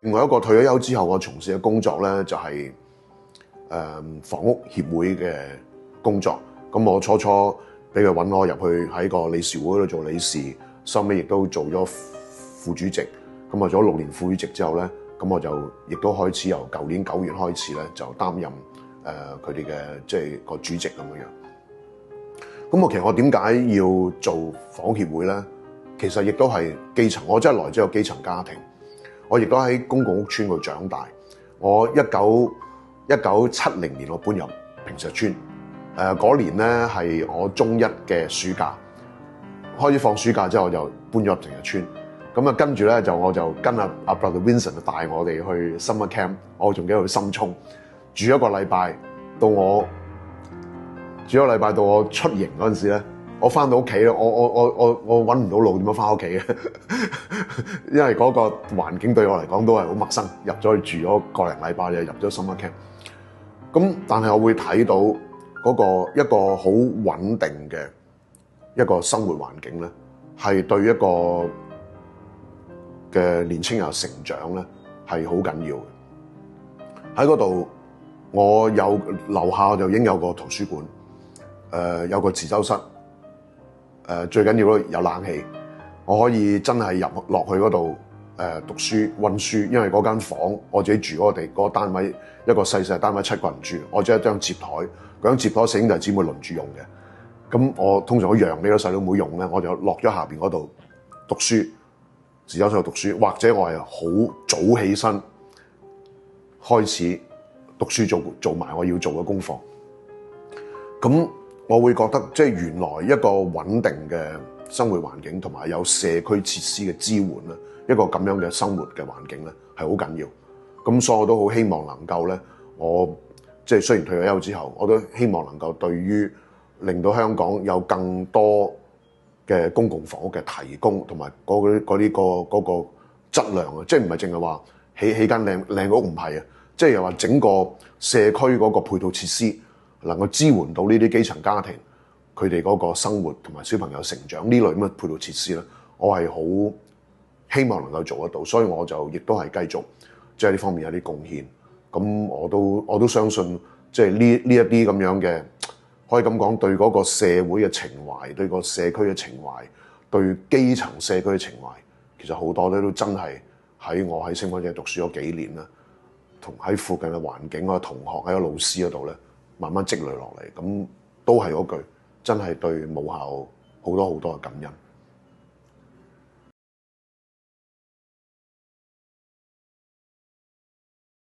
另外一個退咗休之後我從事嘅工作咧，就係房屋協會嘅工作。咁我初初俾佢揾我入去喺個理事會嗰度做理事，收尾亦都做咗副主席。咁啊做咗6年副主席之後咧，咁我就亦都開始由舊年9月開始咧，就擔任佢哋嘅即係個主席咁樣。咁其實我點解要做房協會咧？其實亦都係基層，我真係來自一個基層家庭，我亦都喺公共屋邨度長大。我1970年我搬入坪石邨，嗰年咧係我中一嘅暑假，開始放暑假之後我就搬咗入坪石邨。咁啊跟住咧我就跟阿 Brother Vincent 帶我哋去 summer camp， 我仲記得去深涌住一個禮拜，到我出營嗰陣時咧，我翻到屋企咧，我揾唔到路點樣翻屋企嘅，因為嗰個環境對我嚟講都係好陌生，入咗去住咗個零禮拜就入咗 summer camp。咁但係我會睇到嗰個一個好穩定嘅一個生活環境咧，係對一個嘅年青人成長咧係好緊要嘅。喺嗰度我有樓下就已經有個圖書館，有個自修室，最緊要有冷氣，我可以真係落去嗰度讀書溫書。因為嗰間房我自己住嗰個單位，一個細細單位7個人住，我只有一張摺台，嗰張摺台兄弟姊妹輪住用嘅。咁我通常我讓俾個細佬妹用咧，我就落咗下邊嗰度讀書，自修室度讀書，或者我係好早起身開始讀書，做埋我要做嘅功課。咁我會覺得即係原來一個穩定嘅生活環境同埋有社區設施嘅支援咧，一個咁樣嘅生活嘅環境咧係好緊要。咁所以我都好希望能夠咧，我即係雖然退咗休之後，我都希望能夠對於令到香港有更多嘅公共房屋嘅提供，同埋嗰個質量啊，即係唔係淨係話起間靚屋，唔係啊，即係又話整個社區嗰個配套設施能夠支援到呢啲基層家庭佢哋嗰個生活同埋小朋友成長呢類咁嘅配套設施咧，我係好希望能夠做得到，所以我就亦都係繼續即係呢方面有啲貢獻。咁我都相信即係呢一啲咁樣嘅，可以咁講，對嗰個社會嘅情懷，對個社區嘅情懷，對基層社區嘅情懷，其實好多咧都真係喺我喺星光者讀書嗰幾年啦，同喺附近嘅環境啊、同學喺個老師嗰度咧，慢慢積累落嚟，咁都係嗰句，真係對母校好多好多嘅感恩。